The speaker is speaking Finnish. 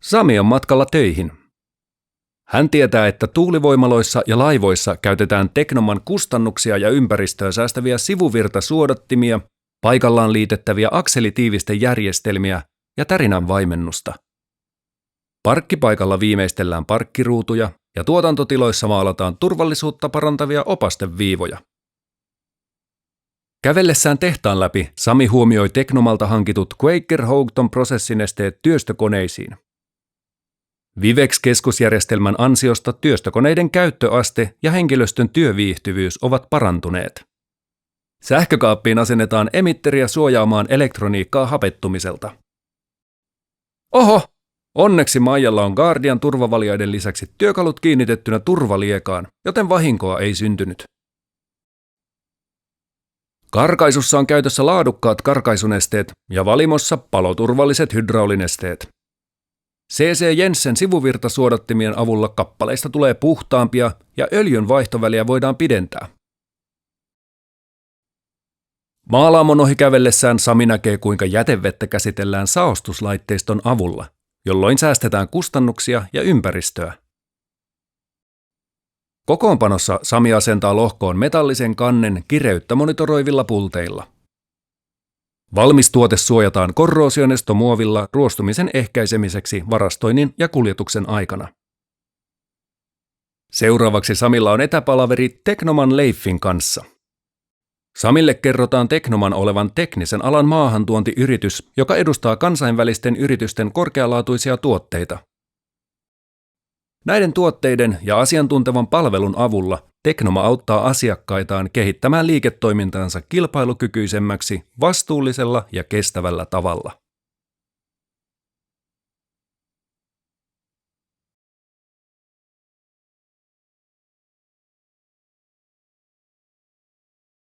Sami on matkalla töihin. Hän tietää, että tuulivoimaloissa ja laivoissa käytetään Teknoman kustannuksia ja ympäristöä säästäviä sivuvirtasuodattimia, paikallaan liitettäviä akselitiivistejärjestelmiä ja tärinän vaimennusta. Parkkipaikalla viimeistellään parkkiruutuja ja tuotantotiloissa maalataan turvallisuutta parantavia opasteviivoja. Kävellessään tehtaan läpi Sami huomioi Teknomalta hankitut Quaker Houghton prosessinesteet työstökoneisiin. Vivex-keskusjärjestelmän ansiosta työstökoneiden käyttöaste ja henkilöstön työviihtyvyys ovat parantuneet. Sähkökaappiin asennetaan emitteriä suojaamaan elektroniikkaa hapettumiselta. Oho! Onneksi Maijalla on Guardian turvavaljaiden lisäksi työkalut kiinnitettynä turvaliekaan, joten vahinkoa ei syntynyt. Karkaisussa on käytössä laadukkaat karkaisunesteet ja valimossa paloturvalliset hydraulinesteet. C.C. Jensen sivuvirtasuodattimien avulla kappaleista tulee puhtaampia ja öljyn vaihtoväliä voidaan pidentää. Maalaamon ohi kävellessään Sami näkee, kuinka jätevettä käsitellään saostuslaitteiston avulla, jolloin säästetään kustannuksia ja ympäristöä. Kokoonpanossa Sami asentaa lohkoon metallisen kannen kireyttä monitoroivilla pulteilla. Valmis tuote suojataan korroosionestomuovilla ruostumisen ehkäisemiseksi varastoinnin ja kuljetuksen aikana. Seuraavaksi Samilla on etäpalaveri Teknoman Leifin kanssa. Samille kerrotaan Teknoman olevan teknisen alan maahantuontiyritys, joka edustaa kansainvälisten yritysten korkealaatuisia tuotteita. Näiden tuotteiden ja asiantuntevan palvelun avulla Teknoma auttaa asiakkaitaan kehittämään liiketoimintaansa kilpailukykyisemmäksi vastuullisella ja kestävällä tavalla.